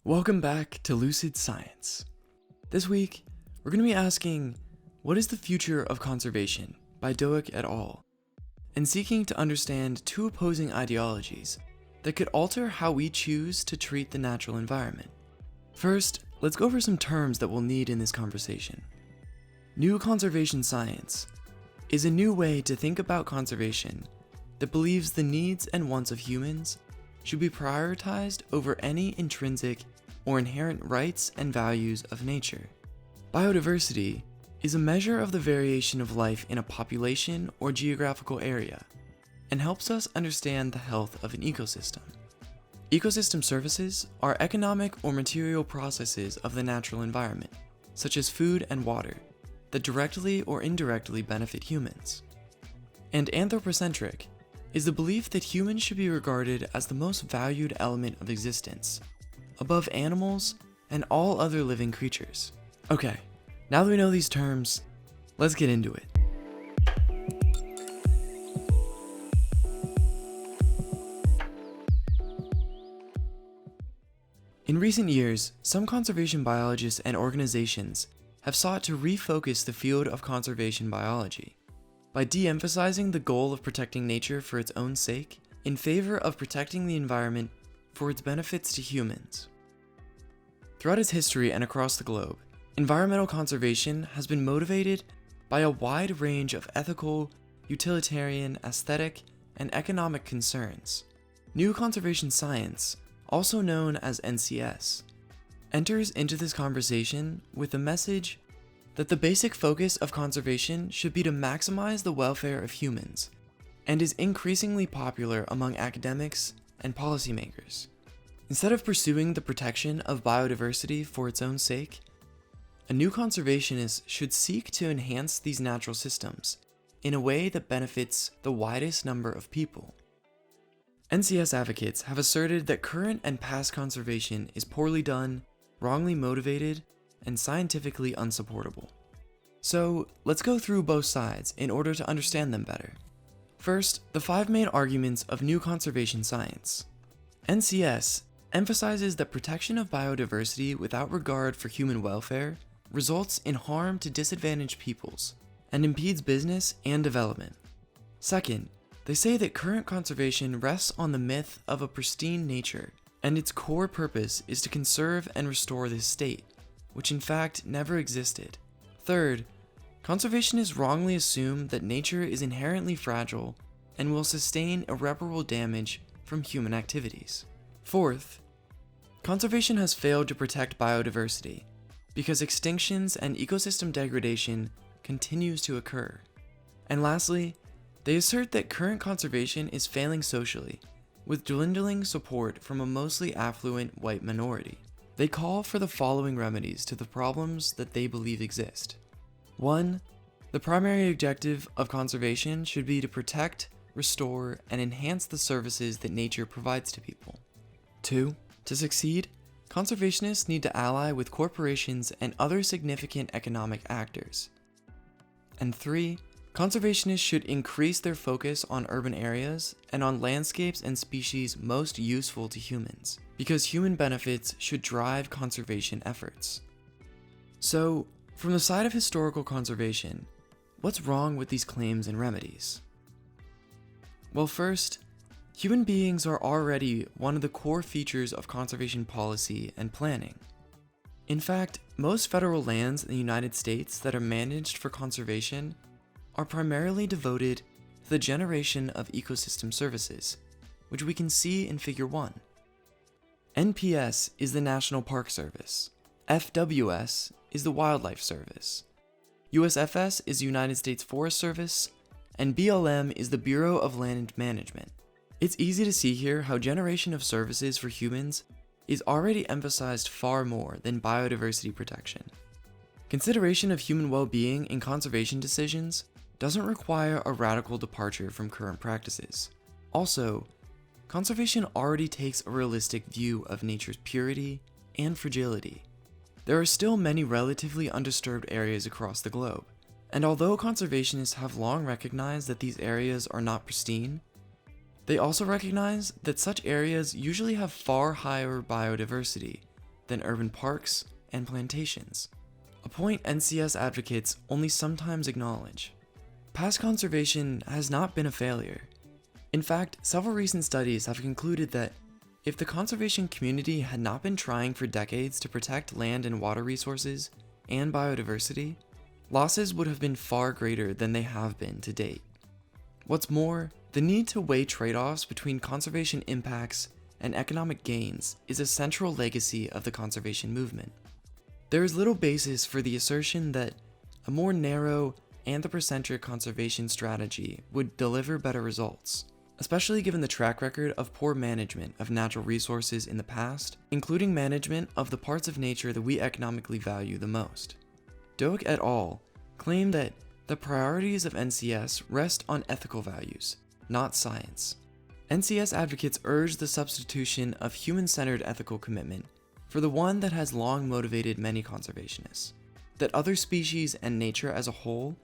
Welcome back to Lucid Science. This week, we're going to be asking, what is the future of conservation by Doak et al., and seeking to understand two opposing ideologies that could alter how we choose to treat the natural environment. First, let's go over some terms that we'll need in this conversation. New conservation science is a new way to think about conservation that believes the needs and wants of humans should be prioritized over any intrinsic or inherent rights and values of nature. Biodiversity is a measure of the variation of life in a population or geographical area, and helps us understand the health of an ecosystem. Ecosystem services are economic or material processes of the natural environment, such as food and water, that directly or indirectly benefit humans. And anthropocentric is the belief that humans should be regarded as the most valued element of existence, above animals and all other living creatures. Okay, now that we know these terms, let's get into it. In recent years, some conservation biologists and organizations have sought to refocus the field of conservation biology by de-emphasizing the goal of protecting nature for its own sake in favor of protecting the environment for its benefits to humans. Throughout its history and across the globe, environmental conservation has been motivated by a wide range of ethical, utilitarian, aesthetic, and economic concerns. New conservation science, also known as NCS, enters into this conversation with the message that the basic focus of conservation should be to maximize the welfare of humans, and is increasingly popular among academics and policymakers. Instead of pursuing the protection of biodiversity for its own sake, a new conservationist should seek to enhance these natural systems in a way that benefits the widest number of people. NCS advocates have asserted that current and past conservation is poorly done, wrongly motivated, and scientifically unsupportable. So, let's go through both sides in order to understand them better. First, the 5 main arguments of new conservation science. NCS emphasizes that protection of biodiversity without regard for human welfare results in harm to disadvantaged peoples and impedes business and development. Second, they say that current conservation rests on the myth of a pristine nature, and its core purpose is to conserve and restore this state, which in fact never existed. Third, conservationists wrongly assume that nature is inherently fragile and will sustain irreparable damage from human activities. Fourth, conservation has failed to protect biodiversity because extinctions and ecosystem degradation continues to occur. And lastly, they assert that current conservation is failing socially, with dwindling support from a mostly affluent white minority. They call for the following remedies to the problems that they believe exist. 1. The primary objective of conservation should be to protect, restore, and enhance the services that nature provides to people. 2. To succeed, conservationists need to ally with corporations and other significant economic actors. And 3. Conservationists should increase their focus on urban areas and on landscapes and species most useful to humans, because human benefits should drive conservation efforts. So, from the side of historical conservation, what's wrong with these claims and remedies? Well, first, human beings are already one of the core features of conservation policy and planning. In fact, most federal lands in the United States that are managed for conservation are primarily devoted to the generation of ecosystem services, which we can see in Figure 1. NPS is the National Park Service, FWS is the Wildlife Service, USFS is the United States Forest Service, and BLM is the Bureau of Land Management. It's easy to see here how generation of services for humans is already emphasized far more than biodiversity protection. Consideration of human well-being in conservation decisions doesn't require a radical departure from current practices. Also, conservation already takes a realistic view of nature's purity and fragility. There are still many relatively undisturbed areas across the globe, and although conservationists have long recognized that these areas are not pristine, they also recognize that such areas usually have far higher biodiversity than urban parks and plantations, a point NCS advocates only sometimes acknowledge. Past conservation has not been a failure. In fact, several recent studies have concluded that if the conservation community had not been trying for decades to protect land and water resources and biodiversity, losses would have been far greater than they have been to date. What's more, the need to weigh trade-offs between conservation impacts and economic gains is a central legacy of the conservation movement. There is little basis for the assertion that a more narrow, anthropocentric conservation strategy would deliver better results, especially given the track record of poor management of natural resources in the past, including management of the parts of nature that we economically value the most. Doak et al. Claim that the priorities of NCS rest on ethical values, not science. NCS advocates urge the substitution of human-centered ethical commitment for the one that has long motivated many conservationists, that other species and nature as a whole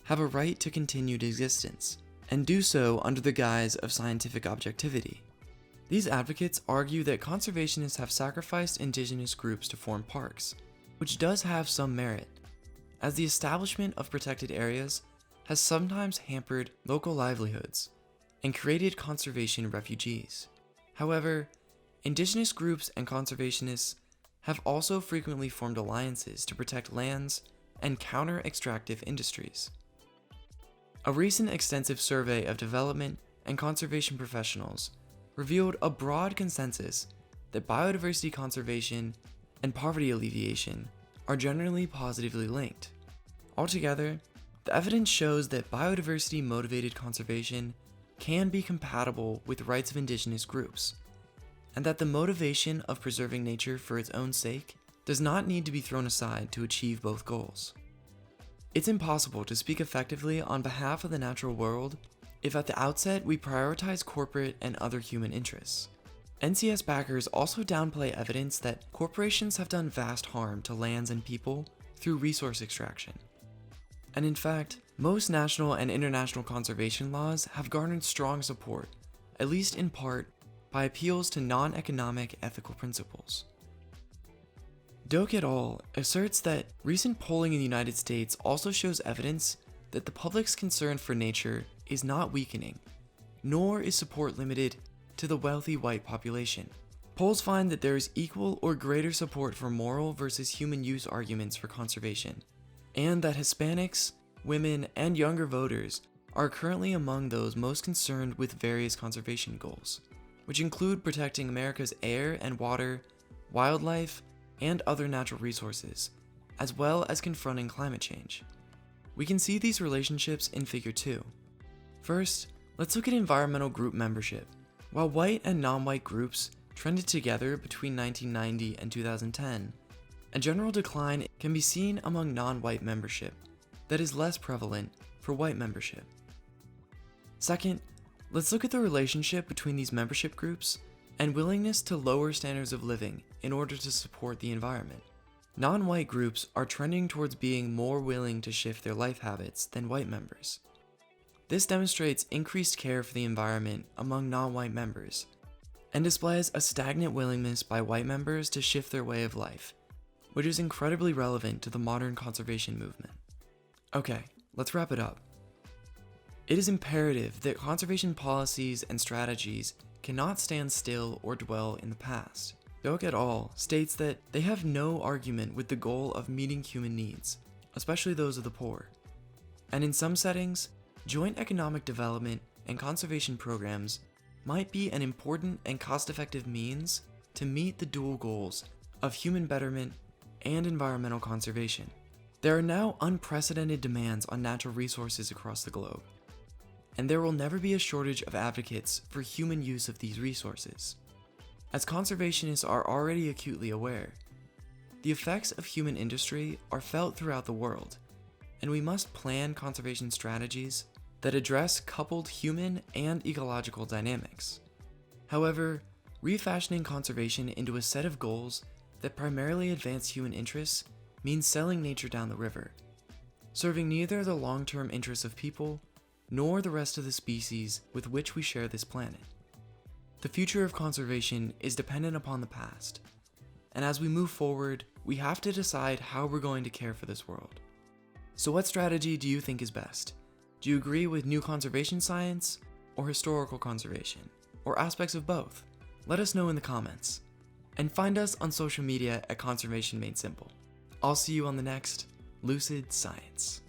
have a right to continued existence, and do so under the guise of scientific objectivity. These advocates argue that conservationists have sacrificed indigenous groups to form parks, which does have some merit, as the establishment of protected areas has sometimes hampered local livelihoods and created conservation refugees. However, indigenous groups and conservationists have also frequently formed alliances to protect lands and counter extractive industries. A recent extensive survey of development and conservation professionals revealed a broad consensus that biodiversity conservation and poverty alleviation are generally positively linked. Altogether, the evidence shows that biodiversity-motivated conservation can be compatible with rights of indigenous groups, and that the motivation of preserving nature for its own sake does not need to be thrown aside to achieve both goals. It's impossible to speak effectively on behalf of the natural world if at the outset we prioritize corporate and other human interests. NCS backers also downplay evidence that corporations have done vast harm to lands and people through resource extraction. And in fact, most national and international conservation laws have garnered strong support, at least in part, by appeals to non-economic ethical principles. Doak et al. Asserts that recent polling in the United States also shows evidence that the public's concern for nature is not weakening, nor is support limited to the wealthy white population. Polls find that there is equal or greater support for moral versus human use arguments for conservation, and that Hispanics, women, and younger voters are currently among those most concerned with various conservation goals, which include protecting America's air and water, wildlife, and other natural resources, as well as confronting climate change. We can see these relationships in Figure 2. First, let's look at environmental group membership. While white and non-white groups trended together between 1990 and 2010, a general decline can be seen among non-white membership that is less prevalent for white membership. Second, let's look at the relationship between these membership groups and willingness to lower standards of living in order to support the environment. Non-white groups are trending towards being more willing to shift their life habits than white members. This demonstrates increased care for the environment among non-white members, and displays a stagnant willingness by white members to shift their way of life, which is incredibly relevant to the modern conservation movement. Okay, let's wrap it up. It is imperative that conservation policies and strategies cannot stand still or dwell in the past. Doak et al. States that they have no argument with the goal of meeting human needs, especially those of the poor. And in some settings, joint economic development and conservation programs might be an important and cost-effective means to meet the dual goals of human betterment and environmental conservation. There are now unprecedented demands on natural resources across the globe, and there will never be a shortage of advocates for human use of these resources. As conservationists are already acutely aware, the effects of human industry are felt throughout the world, and we must plan conservation strategies that address coupled human and ecological dynamics. However, refashioning conservation into a set of goals that primarily advance human interests means selling nature down the river, serving neither the long-term interests of people nor the rest of the species with which we share this planet. The future of conservation is dependent upon the past, and as we move forward, we have to decide how we're going to care for this world. So what strategy do you think is best? Do you agree with new conservation science, or historical conservation, or aspects of both? Let us know in the comments. And find us on social media at Conservation Made Simple. I'll see you on the next Lucid Science.